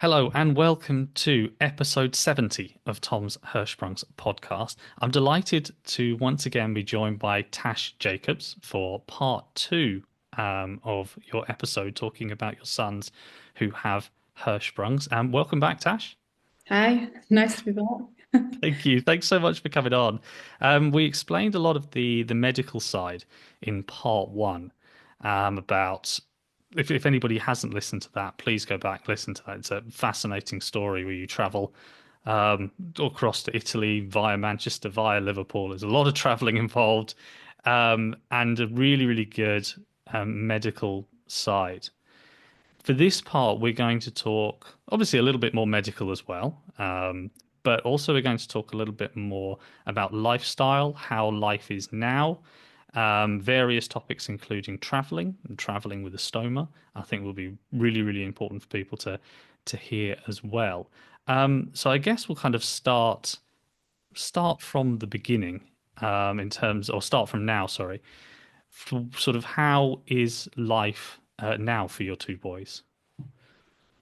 Hello and welcome to episode 70 of Tom's Hirschsprung's podcast. I'm delighted to once again be joined by Tash Jacobs for part two of your episode talking about your sons who have Hirschsprungs. And welcome back, Tash. Hi, nice to be back. Thank you. Thanks so much for coming on. We explained a lot of the medical side in part one about if anybody hasn't listened to that, please go back, listen to that. It's a fascinating story where you travel across to Italy via Manchester, via Liverpool. There's a lot of traveling involved and a really, really good medical side. For this part, we're going to talk obviously a little bit more medical as well, but also we're going to talk a little bit more about lifestyle, how life is now, various topics including traveling and traveling with a stoma. I think will be really, really important for people to hear as well. So I guess we'll kind of start from the beginning in terms, or start from now, sorry, for sort of how is life now for your two boys?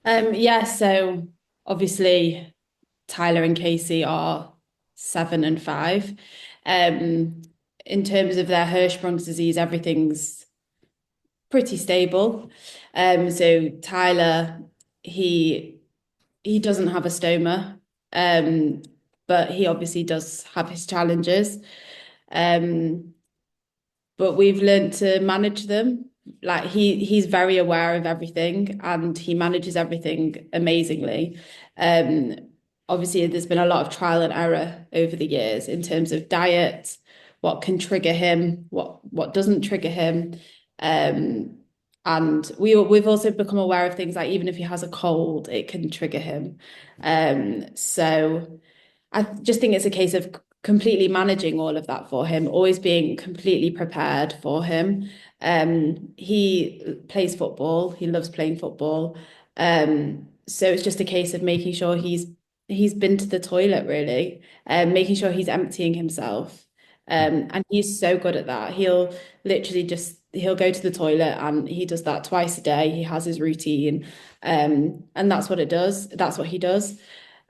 Yeah, so obviously Tyler and Casey are 7 and 5. Um, in terms of their Hirschsprung's disease, everything's pretty stable. So Tyler, he he doesn't have a stoma, um, but he obviously does have his challenges. Um, but we've learned to manage them. Like he's very aware of everything and he manages everything amazingly. Um, Obviously there's been a lot of trial and error over the years in terms of diet, what can trigger him, what doesn't trigger him. Um, and we've also become aware of things like even if he has a cold, it can trigger him. So I just think it's a case of completely managing all of that for him, always being completely prepared for him. He plays football, he loves playing football. So it's just a case of making sure he's been to the toilet really, making sure he's emptying himself. And he's so good at that. He'll go to the toilet and he does that twice a day. He has his routine. And that's what it does. That's what he does.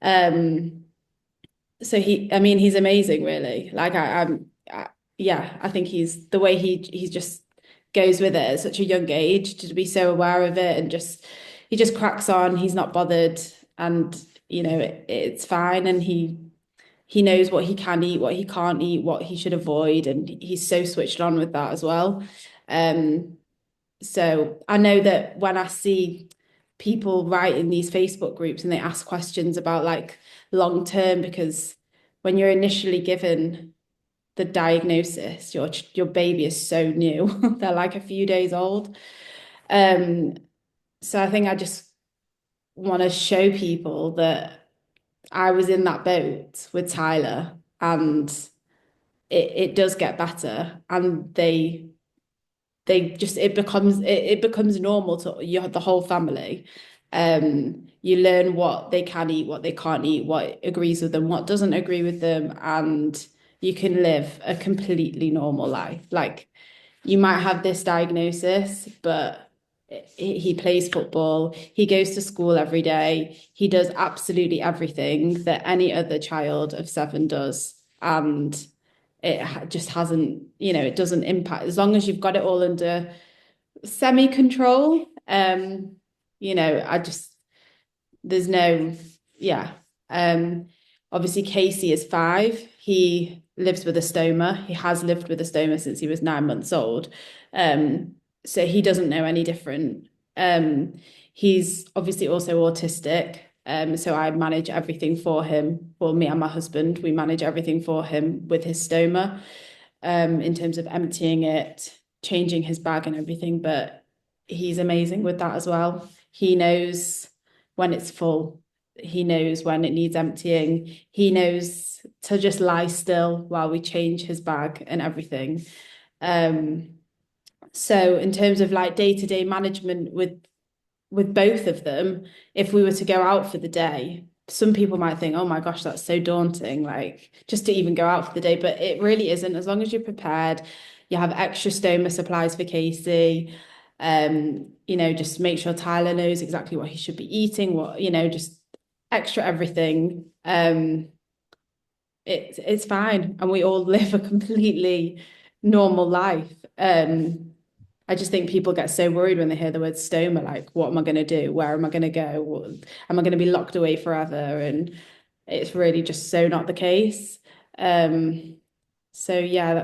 Um, I mean, he's amazing, really. Yeah, I think he's the way he just goes with it at such a young age to be so aware of it and he just cracks on. He's not bothered, and it's fine. And he knows what he can eat, what he can't eat, what he should avoid, and he's so switched on with that as well. Um, so I know that when I see people write in these Facebook groups and they ask questions about like long term, because when you're initially given the diagnosis, your baby is so new. They're like a few days old. Um, so I think I just want to show people that I was in that boat with Tyler and it does get better and they just it becomes normal to the whole family. You learn what they can eat, what they can't eat, what agrees with them, what doesn't agree with them, and you can live a completely normal life. Like you might have this diagnosis, but he plays football, he goes to school every day, he does absolutely everything that any other child of 7 does, and just hasn't, it doesn't impact as long as you've got it all under semi control. I just there's no yeah. Um, Obviously Casey is 5. He lives with a stoma. He has lived with a stoma since he was 9 months old. So he doesn't know any different. He's obviously also autistic. So I manage everything for him. Well, me and my husband, we manage everything for him with his stoma, in terms of emptying it, changing his bag and everything. But he's amazing with that as well. He knows when it's full. He knows when it needs emptying. He knows to just lie still while we change his bag and everything. Um, so in terms of like day-to-day management with both of them, if we were to go out for the day, some people might think, oh my gosh, that's so daunting, like just to even go out for the day. But it really isn't. As long as you're prepared, you have extra stoma supplies for Casey. Just make sure Tyler knows exactly what he should be eating, just extra everything. It's fine, and we all live a completely normal life. I just think people get so worried when they hear the word stoma, like, what am I going to do? Where am I going to go? Am I going to be locked away forever? And it's really just so not the case. Um, so yeah,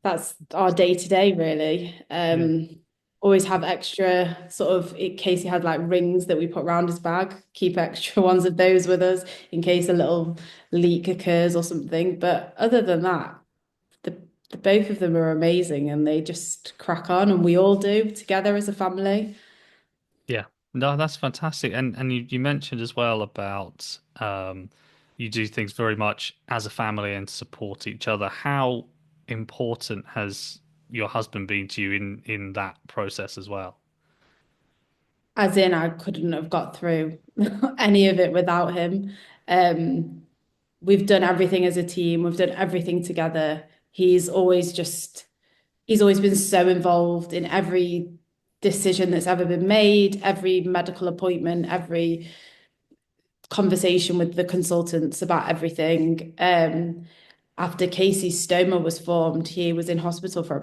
that's our day to day really. Yeah. Always have extra sort of in case he had like rings that we put around his bag, keep extra ones of those with us in case a little leak occurs or something. But other than that, the, the both of them are amazing and they just crack on and we all do together as a family. Yeah. No, that's fantastic. And you mentioned as well about you do things very much as a family and support each other. How important has your husband been to you in that process as well? As in, I couldn't have got through any of it without him. Um, we've done everything as a team, we've done everything together. He's always been so involved in every decision that's ever been made, every medical appointment, every conversation with the consultants about everything. After Casey's stoma was formed, he was in hospital for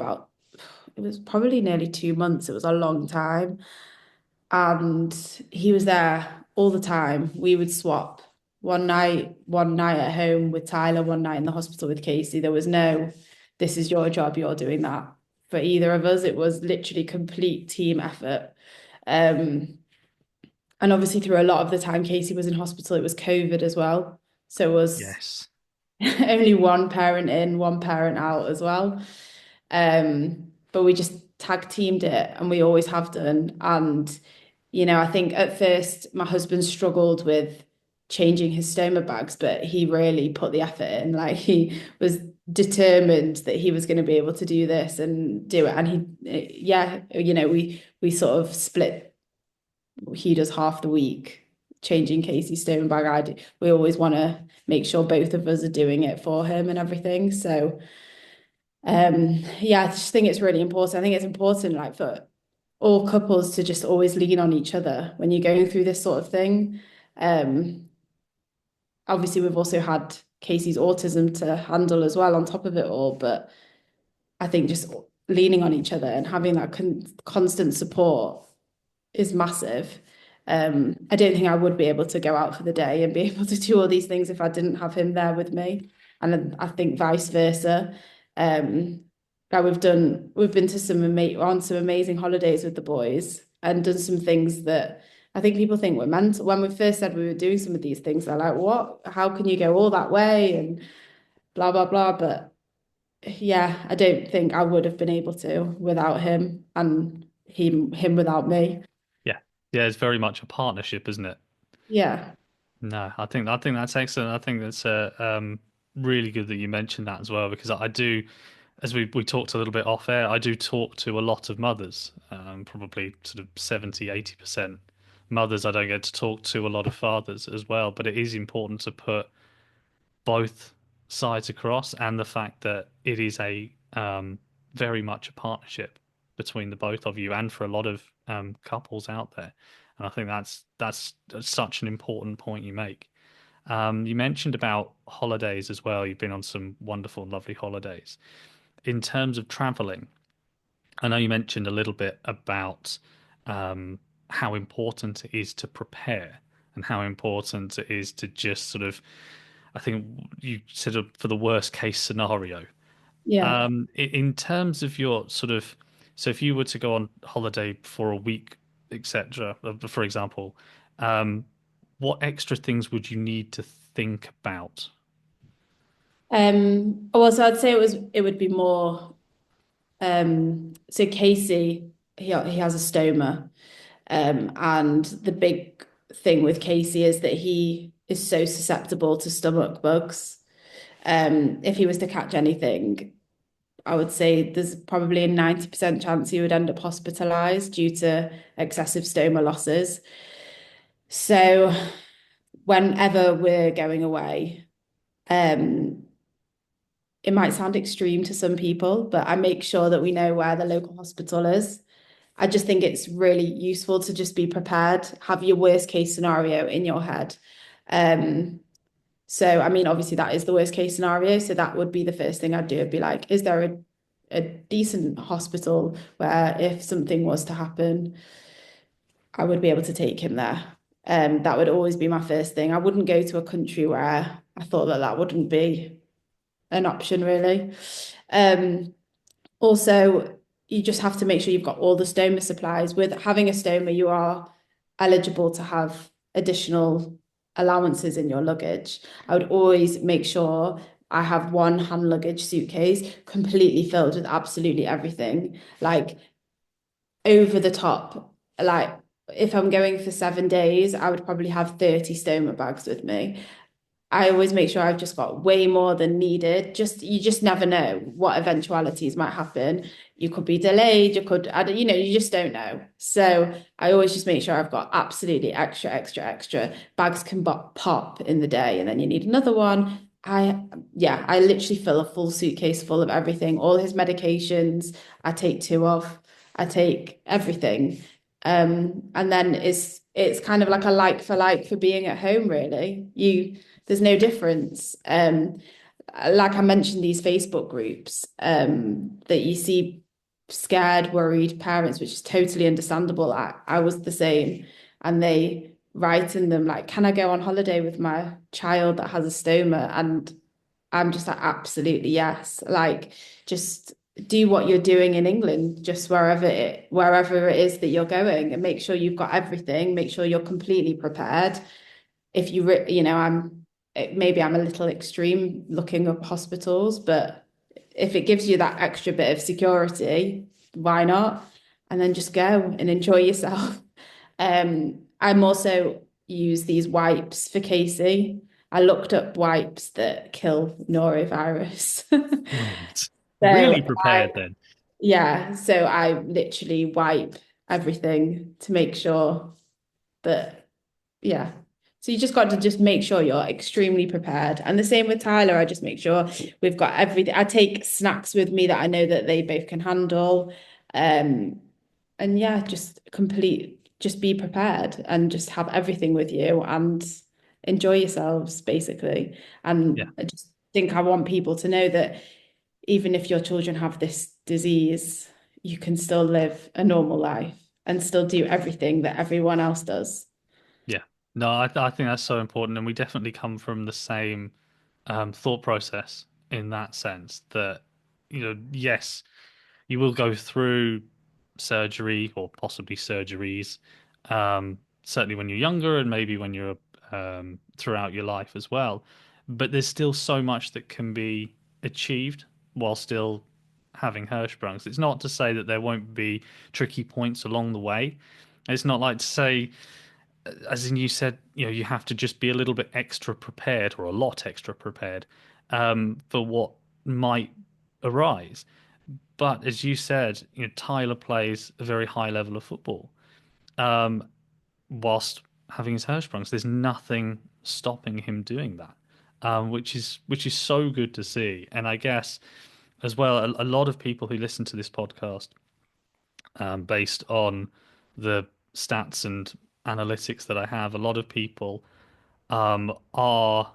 it was probably nearly 2 months. It was a long time. And he was there all the time. We would swap one night at home with Tyler, one night in the hospital with Casey. There was no, this is your job, you're doing that. For either of us, it was literally complete team effort. Um, and obviously, through a lot of the time Casey was in hospital, it was COVID as well. So it was Yes. only one parent in, one parent out as well. But we just tag teamed it and we always have done. And, I think at first my husband struggled with changing his stoma bags, but he really put the effort in. Like he was determined that he was going to be able to do this and do it. And we sort of split. He does half the week changing Casey's stoma bag. We always want to make sure both of us are doing it for him and everything. So yeah, I just think it's really important. I think it's important like for all couples to just always lean on each other when you're going through this sort of thing. Um, Obviously we've also had Casey's autism to handle as well on top of it all, but I think just leaning on each other and having that constant support is massive. I don't think I would be able to go out for the day and be able to do all these things if I didn't have him there with me. And I think vice versa. Um, like we've been to on some amazing holidays with the boys and done some things that I think people think we're mental. When we first said we were doing some of these things, they're like, "What? How can you go all that way?" and blah blah blah. But yeah, I don't think I would have been able to without him and him without me. Yeah. Yeah, it's very much a partnership, isn't it? Yeah. No, I think that's excellent. I think that's really good that you mentioned that as well because I do, as we talked a little bit off air, I do talk to a lot of mothers, probably sort of 70, 80% mothers. I don't get to talk to a lot of fathers as well, but it is important to put both sides across and the fact that it is a very much a partnership between the both of you and for a lot of couples out there. And I think that's such an important point you make. You mentioned about holidays as well. You've been on some wonderful, lovely holidays. In terms of traveling, I know you mentioned a little bit about how important it is to prepare and how important it is to just sort of, I think you said for the worst case scenario. Yeah. In terms of your sort of, so if you were to go on holiday for a week, etc., for example, um, what extra things would you need to think about? Well, so I'd say it would be more so Casey he has a stoma. And the big thing with Casey is that he is so susceptible to stomach bugs. If he was to catch anything, I would say there's probably a 90% chance he would end up hospitalized due to excessive stoma losses. So whenever we're going away, um, it might sound extreme to some people, but I make sure that we know where the local hospital is. I just think it's really useful to just be prepared, have your worst case scenario in your head. Um, so, I mean, obviously, that is the worst case scenario. So, that would be the first thing I'd do. I'd be like, is there a decent hospital where if something was to happen, I would be able to take him there? That would always be my first thing. I wouldn't go to a country where I thought that that wouldn't be an option, really. Um, Also, you just have to make sure you've got all the stoma supplies. With having a stoma, you are eligible to have additional allowances in your luggage. I would always make sure I have one hand luggage suitcase completely filled with absolutely everything, like over the top. Like if I'm going for 7 days, I would probably have 30 stoma bags with me. I always make sure I've just got way more than needed. Just you just never know what eventualities might happen. You could be delayed, you could, I don't, you just don't know. So I always just make sure I've got absolutely extra, extra, extra. Bags can pop in the day, and then you need another one. Yeah, I literally fill a full suitcase full of everything. All his medications, I take two of. I take everything. And then it's kind of like a like for like for being at home, really. There's no difference. Like I mentioned, these Facebook groups that you see scared, worried parents, which is totally understandable. I was the same, and they write in them like, "Can I go on holiday with my child that has a stoma?" And I'm just like, absolutely yes. Like, just do what you're doing in England, just wherever it is that you're going, and make sure you've got everything. Make sure you're completely prepared. If maybe I'm a little extreme looking up hospitals, but if it gives you that extra bit of security, why not? And then just go and enjoy yourself. I'm also use these wipes for Casey. I looked up wipes that kill norovirus. Right. Really So prepared then. so I literally wipe everything to make sure that yeah. So you just got to just make sure you're extremely prepared. And the same with Tyler. I just make sure we've got everything. I take snacks with me that I know that they both can handle. Um, and yeah, just be prepared and just have everything with you and enjoy yourselves, basically. Yeah. And I just think I want people to know that even if your children have this disease, you can still live a normal life and still do everything that everyone else does. Yeah. No, I think that's so important, and we definitely come from the same thought process in that sense that, yes, you will go through surgery or possibly surgeries, certainly when you're younger and maybe when you're throughout your life as well. But there's still so much that can be achieved while still having Hirschsprungs. It's not to say that there won't be tricky points along the way. It's not like to say, as in you said, you have to just be a little bit extra prepared or a lot extra prepared for what might arise. But as you said, Tyler plays a very high level of football, um, whilst having his Hirschsprungs. There's nothing stopping him doing that, which is so good to see. And I guess as well, a lot of people who listen to this podcast, based on the stats and analytics that I have, a lot of people are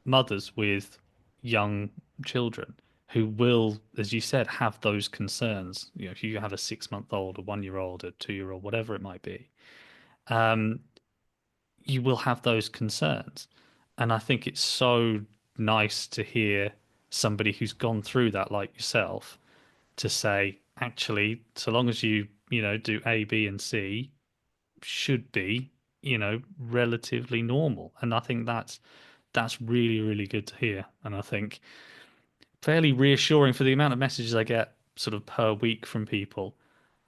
mothers with young children who will, as you said, have those concerns. If you have a 6 month old, a 1 year old, a 2 year old, whatever it might be, um, you will have those concerns. And I think it's so nice to hear somebody who's gone through that, like yourself, to say, actually, so long as you do A, B, and C, should be, relatively normal. And I think that's really, really good to hear. And I think fairly reassuring for the amount of messages I get sort of per week from people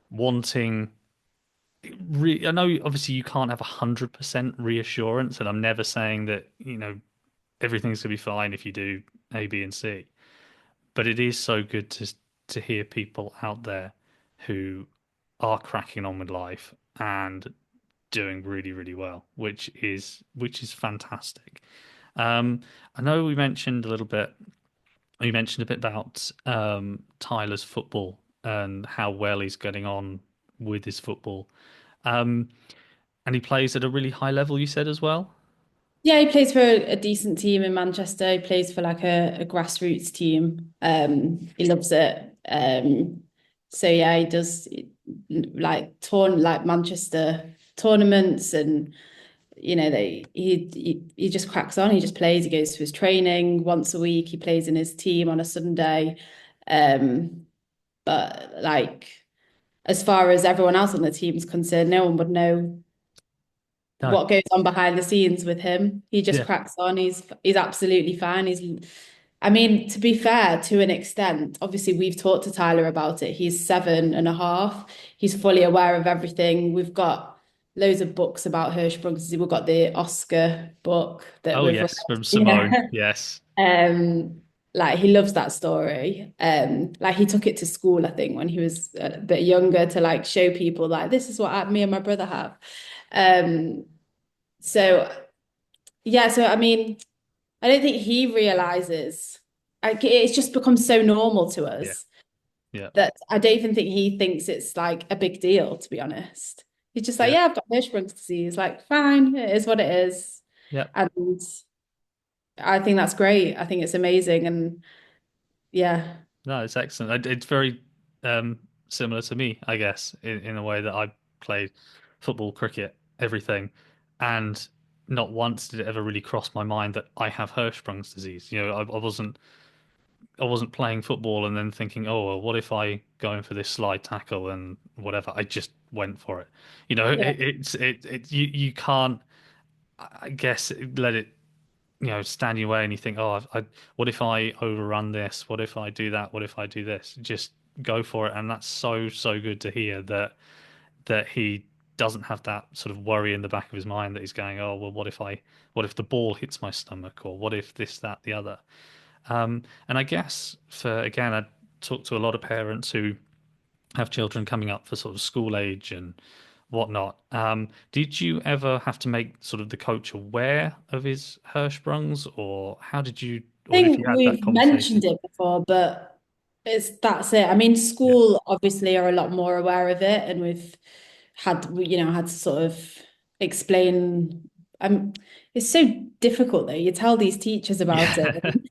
wanting. I know obviously you can't have 100% reassurance, and I'm never saying that, everything's gonna be fine if you do A, B, and C. But it is so good to hear people out there who are cracking on with life and doing really, really well, which is fantastic. I know we mentioned a little bit You mentioned a bit about Tyler's football and how well he's getting on with his football. Um, and he plays at a really high level, you said as well? Yeah, he plays for a decent team in Manchester. He plays for like a grassroots team. He loves it. So yeah, he does like Manchester tournaments, and he just cracks on. He just plays. He goes to his training once a week. He plays in his team on a Sunday. Um, but like as far as everyone else on the team is concerned, no one would know No. what goes on behind the scenes with him. He just Yeah. cracks on. He's absolutely fine. I mean, to be fair, to an extent, obviously we've talked to Tyler about it. He's 7.5. He's fully aware of everything. We've got loads of books about Hirschsprungs. We've got the Oscar book that Oh, we've read. yes, from Simone. Yeah. Yes. Um, like he loves that story. Like he took it to school, I think, when he was a bit younger to like show people like this is what me and my brother have. Um, so yeah, so I mean, I don't think he realizes like it's just become so normal to Yeah. us Yeah. that I don't even think he thinks it's like a big deal, to be honest. He's just like, Yeah. yeah, I've got Hirschsprung's disease. Like, fine, it is what it is. Yeah. And I think that's great. I think it's amazing. And yeah. No, it's excellent. It's very similar to me, I guess, in a way that I played football, cricket, everything, and not once did it ever really cross my mind that I have Hirschsprung's disease. I wasn't playing football and then thinking, oh, well, what if I go in for this slide tackle and whatever. I just went for it. Yeah. You can't, I guess, let it stand your way and you think, oh, what if I overrun this? What if I do that? What if I do this? Just go for it. And that's so, so good to hear that he doesn't have that sort of worry in the back of his mind that he's going, oh, well, what if the ball hits my stomach? Or what if this, that, the other? And I guess again, I talk to a lot of parents who have children coming up for sort of school age and whatnot. Did you ever have to make sort of the coach aware of his Hirschsprungs, or how did you, I or if think you had that we've mentioned conversation? it before, but that's it. I mean, Yeah. school obviously are a lot more aware of it, and had to sort of explain. It's so difficult though. You tell these teachers about it, Yeah. and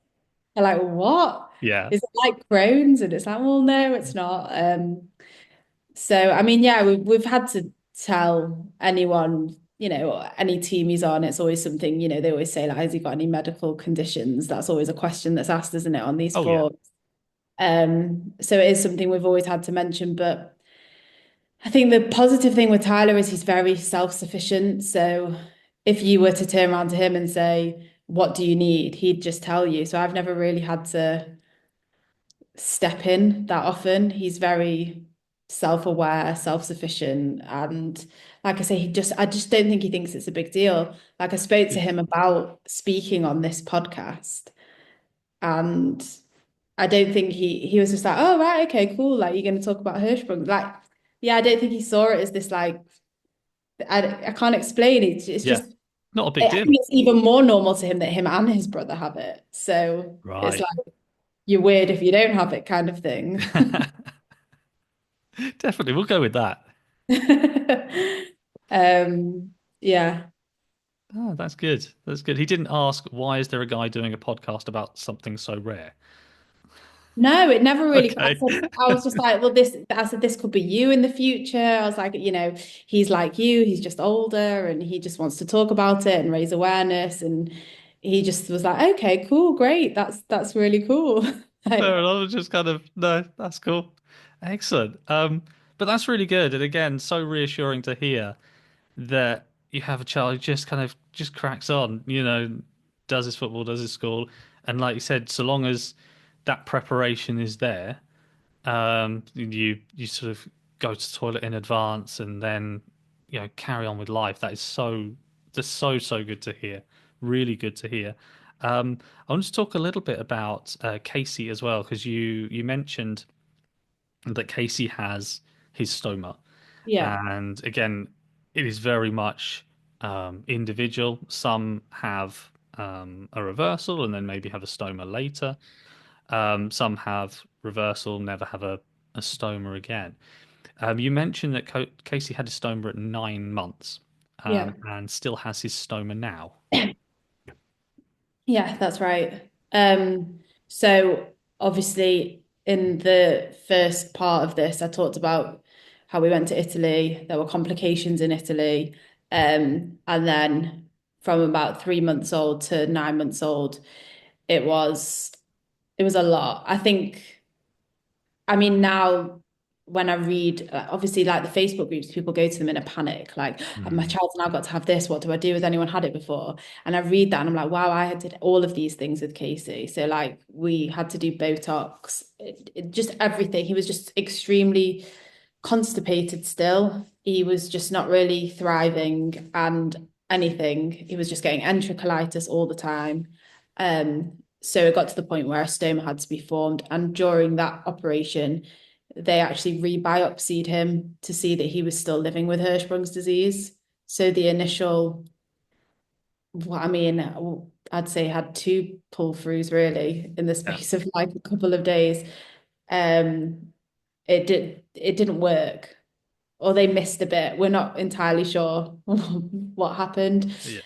they're like, "What? Yeah. Is it like Crohn's?" And it's like, "Well, no, it's not." So I mean, yeah, we've had to tell anyone, any team he's on. It's always something, they always say like, "Has he got any medical conditions?" That's always a question that's asked, isn't it, on these Oh yeah. forums? So it is something we've always had to mention, but I think the positive thing with Tyler is he's very self-sufficient. So if you were to turn around to him and say, "What do you need?" he'd just tell you. So I've never really had to step in that often. He's very self-aware, self-sufficient, and like I say, I just don't think he thinks it's a big deal. Like I spoke to Good. him about speaking on this podcast, and I don't think he was just like, oh right, okay, cool. Like you're going to talk about Hirschsprung. Like, yeah, I don't think he saw it as this like I can't explain it. It's Yeah. just Not a big I think deal. it's even more normal to him that him and his brother have it. So it's Right. like you're weird if you don't have it, kind of thing. Definitely. We'll go with that. Yeah. Oh, that's good. That's good. He didn't ask, why is there a guy doing a podcast about something so rare? No, it never really. Okay. I was just like, well, I said, this could be you in the future. I was like, he's like you, he's just older and he just wants to talk about it and raise awareness. And he just was like, okay, cool, great. That's really cool. Fair Like, enough. Just kind of, no, that's cool. Excellent. But that's really good. And again, so reassuring to hear that you have a child who just kind of just cracks on, does his football, does his school. And like you said, so long as that preparation is there, you sort of go to the toilet in advance and then, carry on with life. That's so good to hear. Really good to hear. I want to talk a little bit about Casey as well, because you mentioned that Casey has his stoma. yeah, And again, it is very much individual. Some have a reversal and then maybe have a stoma later. Some have reversal, never have a stoma again. You mentioned that Casey had a stoma at 9 months, Yeah. and still has his stoma now. Yeah, that's right. So obviously in the first part of this, I talked about how we went to Italy. There were complications in Italy. And then from about 3 months old to 9 months old, it was it was a lot. I mean, now when I read, obviously, like the Facebook groups, people go to them in a panic, like, "Oh, my Mm. child's now got to have this. What do I do? Has anyone had it before?" And I read that and I'm like, wow, did all of these things with Casey. So, like, we had to do Botox, just everything. He was just extremely constipated still. He was just not really thriving and anything. He was just getting enterocolitis all the time. So it got to the point where a stoma had to be formed. And during that operation, they actually re-biopsied him to see that he was still living with Hirschsprung's disease. So the initial, well, I mean, I'd say had two pull-throughs really in the Yeah. space of like a couple of days. Um, it didn't work, or they missed a bit. We're not entirely sure what happened. Yeah.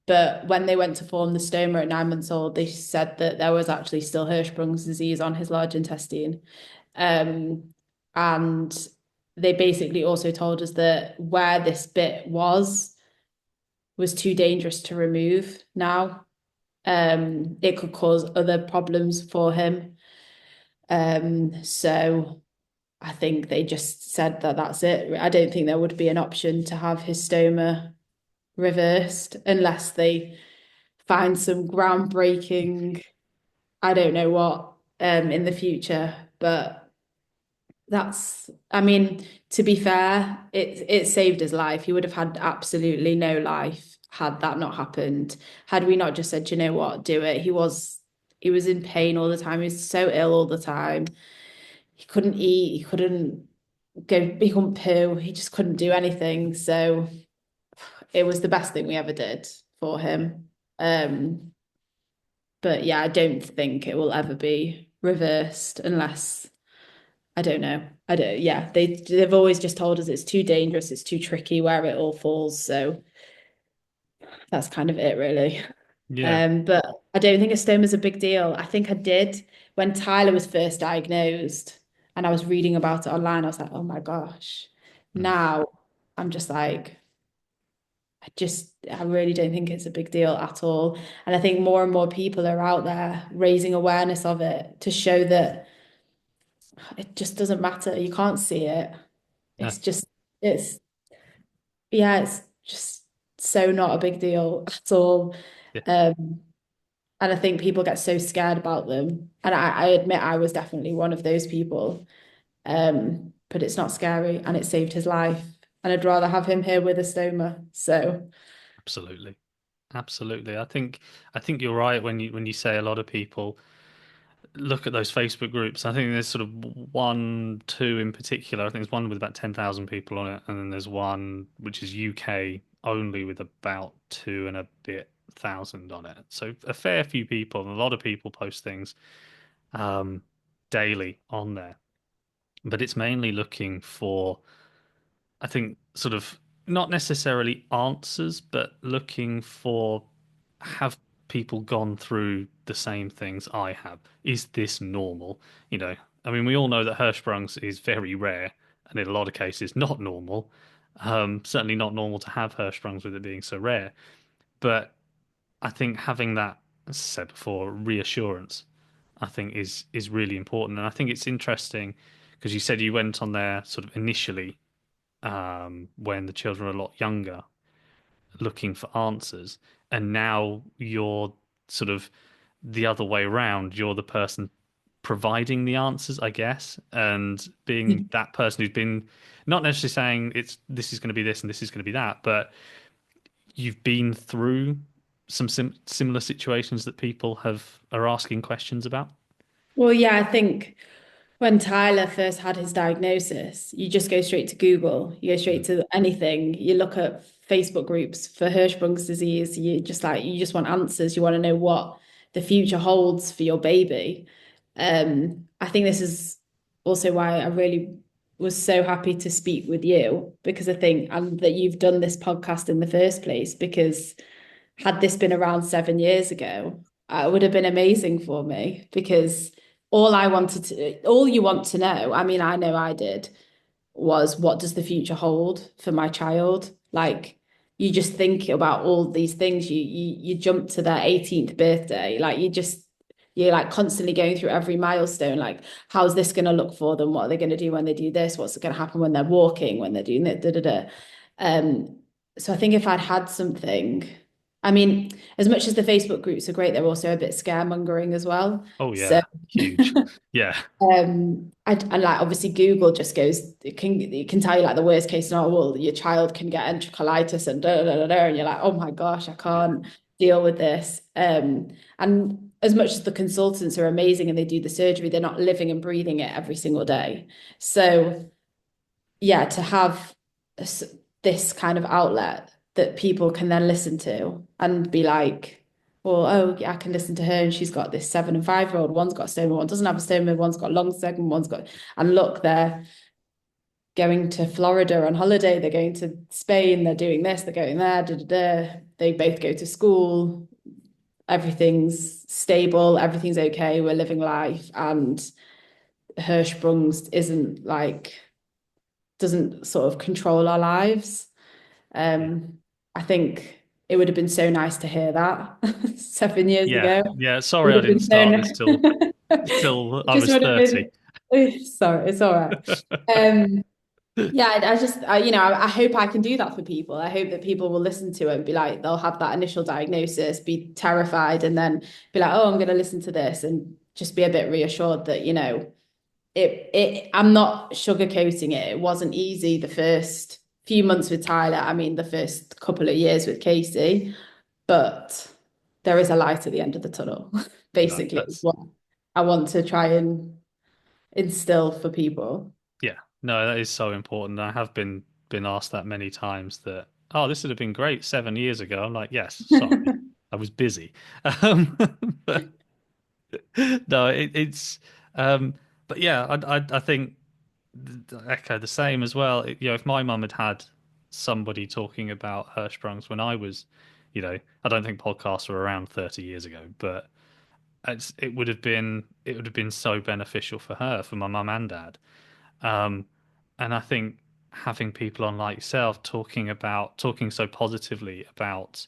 But when they went to form the stoma at 9 months old, they said that there was actually still Hirschsprung's disease on his large intestine. Um, and they basically also told us that where this bit was too dangerous to remove now. It could cause other problems for him. So I think they just said that that's it. I don't think there would be an option to have his stoma reversed unless they find some groundbreaking, I don't know what, in the future. But I mean, to be fair, it saved his life. He would have had absolutely no life had that not happened. Had we not just said, you know what, do it. He was in pain all the time. He was so ill all the time. He couldn't eat, he couldn't he couldn't poo, he just couldn't do anything. So it was the best thing we ever did for him. But yeah, I don't think it will ever be reversed unless I don't know. I don't, yeah, they've always just told us it's too dangerous, it's too tricky where it all falls. So that's kind of it, really. Yeah. But I don't think a stoma is a big deal. I think I did when Tyler was first diagnosed and I was reading about it online. I was like, oh my gosh. Mm. Now I'm just like, I really don't think it's a big deal at all. And I think more and more people are out there raising awareness of it to show that it just doesn't matter. You can't see it. Yeah. It's just, it's, yeah, it's just so not a big deal at all. Yeah. Um, And I think people get so scared about them. And I admit I was definitely one of those people. But it's not scary and it saved his life. And I'd rather have him here with a stoma. So Absolutely. Absolutely. I think you're right when you say a lot of people look at those Facebook groups. I think there's sort of one, two in particular. I think there's one with about 10,000 people on it, and then there's one which is UK only with about two and a bit thousand on it. So a fair few people, and a lot of people post things um, daily on there. But it's mainly looking for, I think, sort of not necessarily answers, but looking for have people gone through the same things I have? Is this normal? You know, I mean, we all know that Hirschsprung's is very rare and in a lot of cases not normal. Certainly not normal to have Hirschsprung's with it being so rare. But I think having that, as I said before, reassurance, I think is really important. And I think it's interesting because you said you went on there sort of initially when the children were a lot younger, looking for answers, and now you're sort of the other way around. You're the person providing the answers, I guess, and being that person who's been not necessarily saying it's this is going to be this and this is going to be that, but you've been through some similar situations that people have are asking questions about. well, yeah, I think when Tyler first had his diagnosis, you just go straight to Google, you go straight Mm. to anything, you look at Facebook groups for Hirschsprung's disease, you just want answers, you want to know what the future holds for your baby. I think this is also why I really was so happy to speak with you because I think and that you've done this podcast in the first place because had this been around 7 years ago, it would have been amazing for me because all you want to know, I mean, I know I did, was what does the future hold for my child? Like you just think about all these things. You jump to their 18th birthday, like you're like constantly going through every milestone. Like, how's this going to look for them? What are they going to do when they do this? What's going to happen when they're walking? When they're doing that? Da, da, da. Um, so I think if I'd had something, I mean, as much as the Facebook groups are great, they're also a bit scaremongering as well. Oh So yeah, huge. Yeah, and like obviously Google just goes, it can tell you like the worst case scenario, well, your child can get enterocolitis and da, da, da, da, and you're like, oh my gosh, I yeah, can't deal with this. And as much as the consultants are amazing and they do the surgery, they're not living and breathing it every single day. So yeah, to have this kind of outlet that people can then listen to and be like, well, oh, yeah, I can listen to her and she's got this 7 and 5-year-old. One's got a stoma, one doesn't have a stoma, one's got a long segment, one's got, and look, they're going to Florida on holiday, they're going to Spain, they're doing this, they're going there, da, da, da. They both go to school, everything's stable, everything's okay, we're living life, and Hirschsprung's isn't like doesn't sort of control our lives. yeah, Um, I think it would have been so nice to hear that 7 years yeah, ago. yeah. It Sorry, would I have didn't been so start this nice. till It I just was would have 30. been. Sorry, it's all right. Yeah, I just, I hope I can do that for people. I hope that people will listen to it and be like, they'll have that initial diagnosis, be terrified, and then be like, oh, I'm going to listen to this and just be a bit reassured that, I'm not sugarcoating it. It wasn't easy the first few months with Tyler. I mean, the first couple of years with Casey, but there is a light at the end of the tunnel, No, basically, is that's what I want to try and instill for people. yeah. No, that is so important. I have been asked that many times that, oh, this would have been great 7 years ago. I'm like, yes, sorry, I was busy. Um, but no, it's um, but yeah, I think echo the same as well. If my mum had had somebody talking about Hirschsprungs when I was, I don't think podcasts were around 30 years ago, but it would have been so beneficial for her, for my mum and dad. Um, and I think having people on like yourself talking so positively about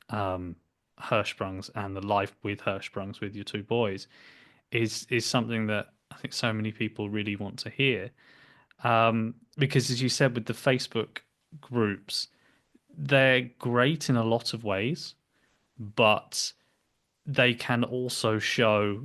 um, Hirschsprungs and the life with Hirschsprungs with your two boys is something that I think so many people really want to hear. Because as you said with the Facebook groups, they're great in a lot of ways, but they can also show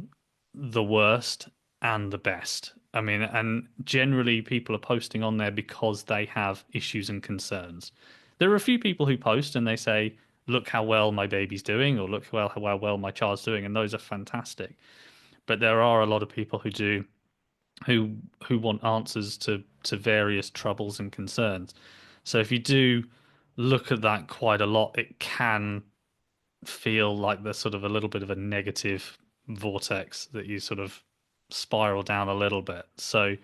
the worst and the best. I mean, and generally people are posting on there because they have issues and concerns. There are a few people who post and they say, look how well my baby's doing, or look how well my child's doing, and those are fantastic. But there are a lot of people who want answers to various troubles and concerns. So if you do look at that quite a lot, it can feel like there's sort of a little bit of a negative vortex that you sort of spiral down a little bit. So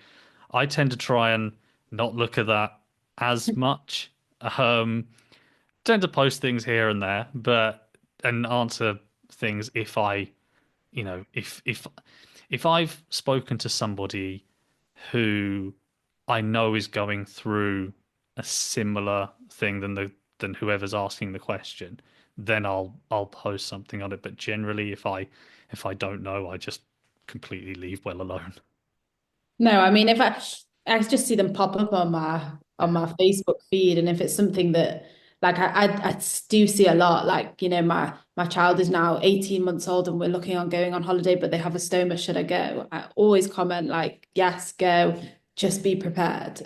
I tend to try and not look at that as much. Um, Tend to post things here and there, but and answer things if if I've spoken to somebody who I know is going through a similar thing than whoever's asking the question, then I'll post something on it. But generally, if I don't know, I just completely leave well alone. No, I mean, if I just see them pop up on my Yeah, Facebook feed, and if it's something that like I do see a lot, like my child is now 18 months old and we're looking on going on holiday, but they have a stoma. Should I go? I always comment like, yes, go. Just be prepared.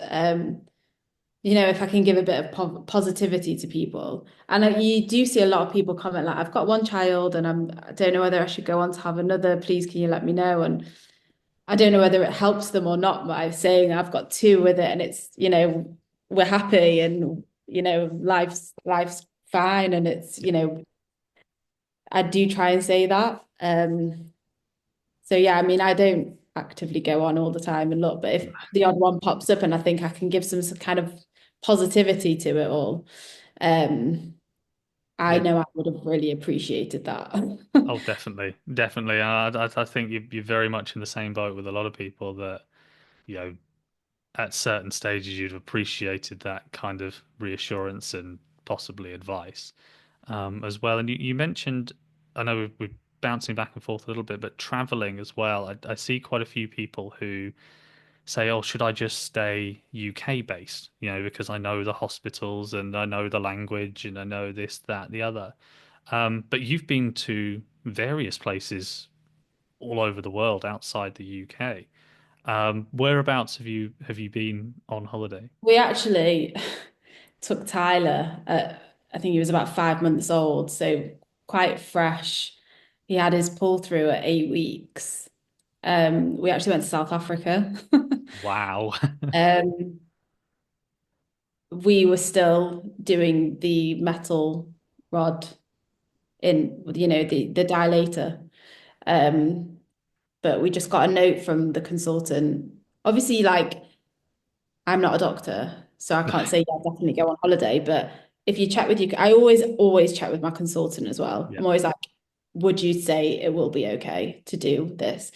If I can give a bit of positivity to people, and you do see a lot of people comment like, I've got one child and I don't know whether I should go on to have another. Please, can you let me know? And I don't know whether it helps them or not by saying I've got two with it and it's, we're happy and, life's fine. And it's, I do try and say that. So yeah, I mean, I don't actively go on all the time and look, but if the odd one pops up and I think I can give some kind of positivity to it all, um, I Yeah. know I would have really appreciated that. Oh, definitely, definitely. I think you're very much in the same boat with a lot of people that, you know, at certain stages you'd have appreciated that kind of reassurance and possibly advice, as well. And you mentioned, I know we're bouncing back and forth a little bit, but traveling as well. I see quite a few people who say, "Oh, should I just stay UK based? You know, because I know the hospitals and I know the language and I know this, that, the other." But you've been to various places all over the world outside the UK. Whereabouts have you been on holiday? We actually took Tyler at, I think he was about 5 months old, so quite fresh. He had his pull through at 8 weeks. We actually went to South Africa. Wow. Um, we were still doing the metal rod in, the dilator. Um, but we just got a note from the consultant. Obviously, like I'm not a doctor, so I can't say, yeah, definitely go on holiday. But if you check with you, I always check with my consultant as well. Yeah, I'm always like, would you say it will be okay to do this?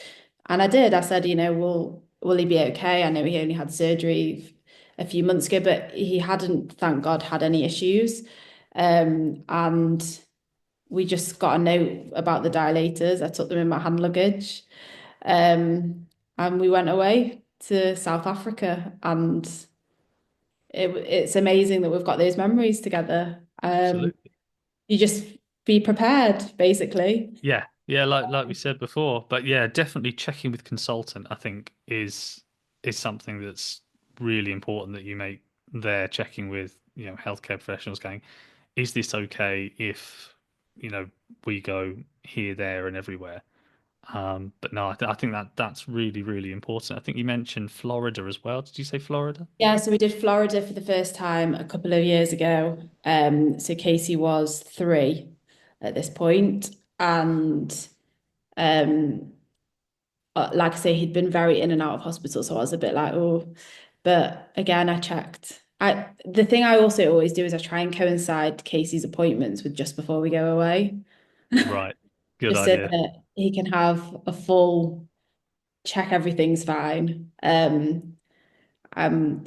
And I did. I said, will he be okay? I know he only had surgery a few months ago, but he hadn't, thank God, had any issues. And we just got a note about the dilators. I took them in my hand luggage. And we went away to South Africa, and it's amazing that we've got those memories together. absolutely. You just be prepared, basically. Yeah, yeah, like we said before, but yeah, definitely checking with consultant, I think is something that's really important that you make there, checking with, healthcare professionals going, is this okay if, we go here, there, and everywhere? But no, I think that's really, really important. I think you mentioned Florida as well. Did you say Florida? Yeah, so we did Florida for the first time a couple of years ago. So Casey was 3 at this point, and um, like I say, he'd been very in and out of hospital, so I was a bit like, oh. But again, I checked. The thing I also always do is I try and coincide Casey's appointments with just before we go away, Right. Good just so idea. that he can have a full check, everything's fine.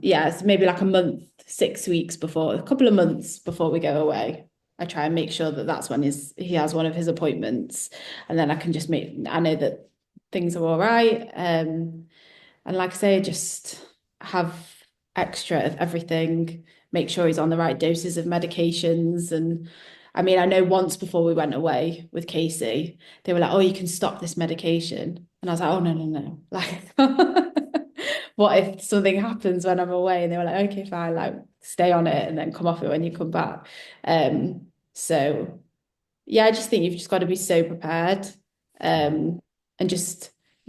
Yeah, it's maybe like a month, 6 weeks before, a couple of months before we go away. I try and make sure that that's when he has one of his appointments, and then I know that things are all right. And like I say, just have extra of everything, make sure he's on the right doses of medications. And I mean, I know once before we went away with Casey, they were like, oh, you can stop this medication. And I was like, oh, no, no, no. Like, what if something happens when I'm away? And they were like, okay, fine, like stay on it and then come off it when you come back. So yeah, I just think you've just got to be so prepared. Mm. Um, and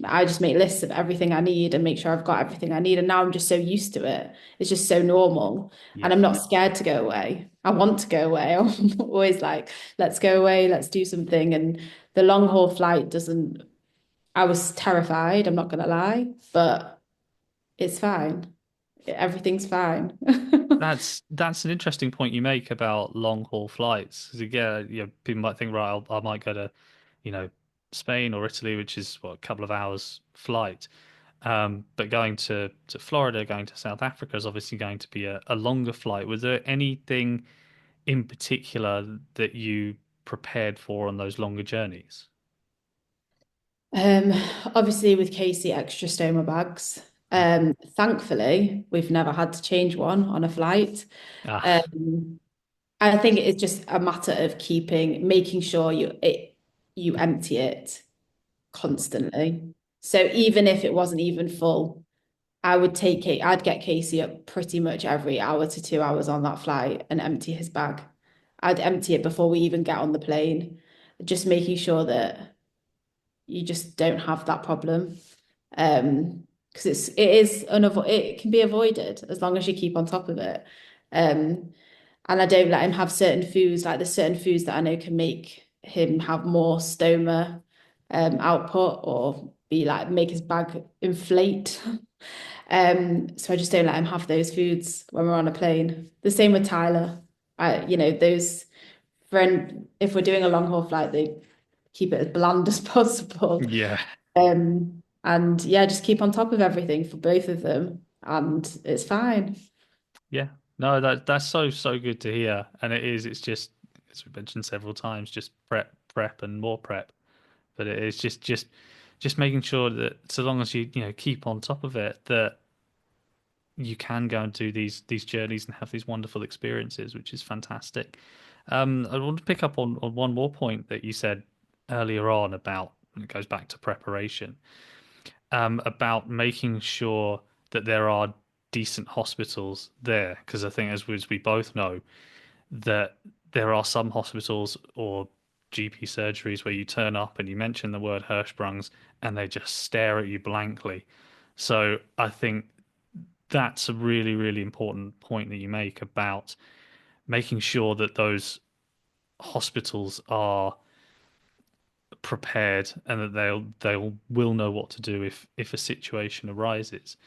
I just make lists of everything I need and make sure I've got everything I need. And now I'm just so used to it. It's just so normal. And Yeah. I'm not scared to go away. I want to go away. I'm always like, let's go away, let's do something. And the long haul flight doesn't, I was terrified, I'm not gonna lie, but it's fine. Everything's fine. That's an interesting point you make about long haul flights. Because again, people might think, right, I might go to, you know, Spain or Italy, which is what, a couple of hours flight. But going to Florida, going to South Africa is obviously going to be a longer flight. Was there anything in particular that you prepared for on those longer journeys? Um, Obviously with Casey, extra stoma bags. Okay. Thankfully, we've never had to change one on a flight. Ah, Um, I think it's just a matter of making sure you empty it constantly. So even if it wasn't even full, I'd get Casey up pretty much every hour to 2 hours on that flight and empty his bag. I'd empty it before we even get on the plane, just making sure that you just don't have that problem. Because it can be avoided as long as you keep on top of it. Um, and I don't let him have certain foods, like there's certain foods that I know can make him have more stoma output or be like make his bag inflate. So I just don't let him have those foods when we're on a plane. The same with Tyler. Those friend if we're doing a long haul flight, they keep it as bland as possible. Yeah. And yeah, just keep on top of everything for both of them, and it's fine. Yeah. No, that's so good to hear. And it is, it's just as we mentioned several times, just prep and more prep. But it is just making sure that so long as you keep on top of it, that you can go and do these journeys and have these wonderful experiences, which is fantastic. I want to pick up on one more point that you said earlier on about, and it goes back to preparation, about making sure that there are decent hospitals there. Because I think, as we both know, that there are some hospitals or GP surgeries where you turn up and you mention the word Hirschsprung's and they just stare at you blankly. So I think that's a really important point that you make about making sure that those hospitals are prepared and that they'll will know what to do if a situation arises.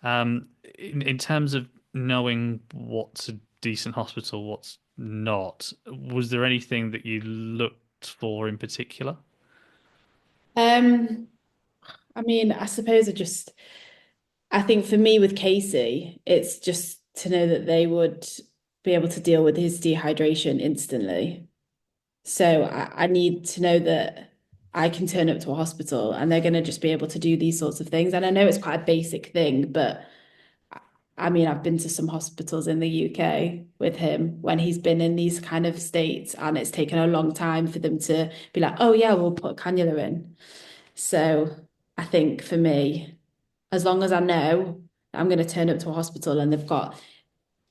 In terms of knowing what's a decent hospital, what's not, was there anything that you looked for in particular? Um, I mean, I think for me with Casey, it's just to know that they would be able to deal with his dehydration instantly. So I need to know that I can turn up to a hospital and they're going to just be able to do these sorts of things. And I know it's quite a basic thing, but I mean, I've been to some hospitals in the UK with him when he's been in these kind of states, and it's taken a long time for them to be like, oh, yeah, we'll put a cannula in. So I think for me, as long as I know that I'm going to turn up to a hospital and they've got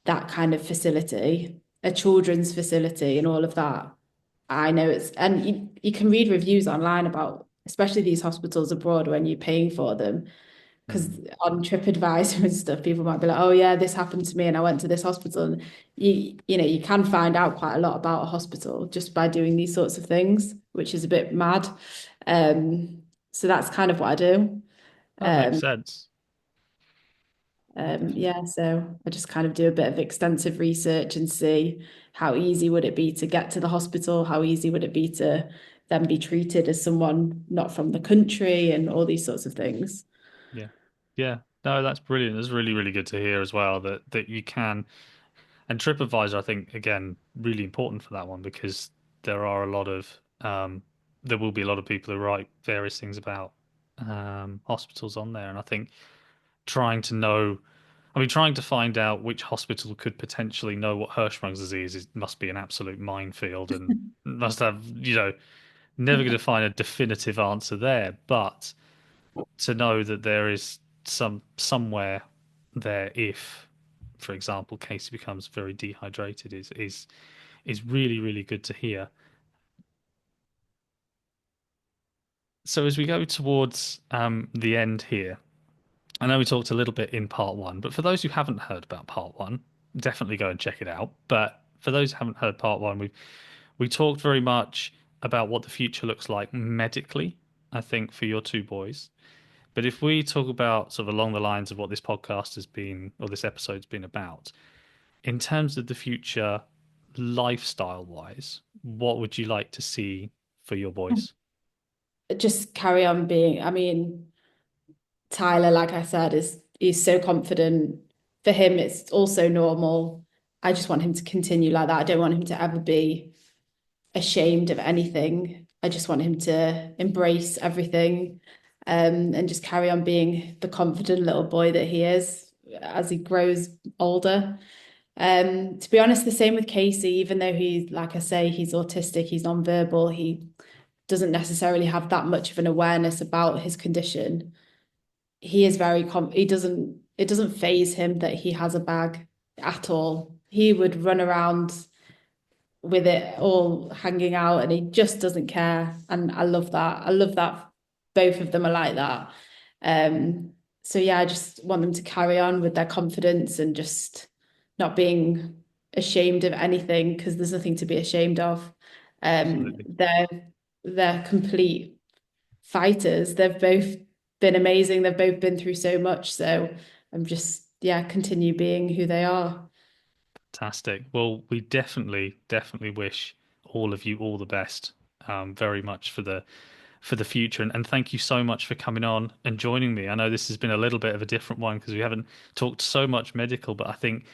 that kind of facility, a children's facility, and all of that, I know and you can read reviews online about, especially these hospitals abroad when you're paying for them. Because Mm. on TripAdvisor and stuff, people might be like, "Oh yeah, this happened to me, and I went to this hospital." And you can find out quite a lot about a hospital just by doing these sorts of things, which is a bit mad. Um, so that's kind of what I do. That makes Um, sense. yeah, so I just kind of do a bit of extensive research and see how easy would it be to get to the hospital, how easy would it be to then be treated as someone not from the country, and all these sorts of things. Yeah. Yeah. No, that's brilliant. That's really good to hear as well that you can. And TripAdvisor, I think, again, really important for that one because there are a lot of there will be a lot of people who write various things about hospitals on there, and I think trying to know, I mean, trying to find out which hospital could potentially know what Hirschsprung's disease is must be an absolute minefield, and must have, never going to find a definitive answer there. But to know that there is somewhere there if, for example, Casey becomes very dehydrated is really good to hear. So as we go towards the end here, I know we talked a little bit in part one, but for those who haven't heard about part one, definitely go and check it out. But for those who haven't heard part one, we talked very much about what the future looks like medically, I think, for your two boys. But if we talk about sort of along the lines of what this podcast has been, or this episode's been about, in terms of the future, lifestyle wise, what would you like to see for your boys? Just carry on being, I mean, Tyler, like I said, is he's so confident. For him, it's also normal. I just want him to continue like that. I don't want him to ever be ashamed of anything. I just want him to embrace everything, and just carry on being the confident little boy that he is as he grows older. To be honest, the same with Casey, even though he's, like I say, he's autistic, he's nonverbal, he doesn't necessarily have that much of an awareness about his condition. He is he doesn't, it doesn't faze him that he has a bag at all. He would run around with it all hanging out and he just doesn't care. And I love that. I love that both of them are like that. Um, so yeah, I just want them to carry on with their confidence and just not being ashamed of anything because there's nothing to be ashamed of. Absolutely. They're complete fighters. They've both been amazing. They've both been through so much. So I'm just, yeah, continue being who they are. Fantastic. Well, we definitely wish all of you all the best, very much for the future. And thank you so much for coming on and joining me. I know this has been a little bit of a different one because we haven't talked so much medical, but I think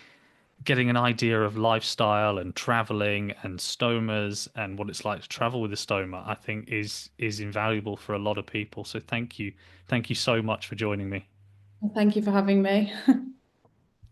getting an idea of lifestyle and traveling and stomas and what it's like to travel with a stoma, I think is invaluable for a lot of people. So thank you so much for joining me. Well, thank you for having me.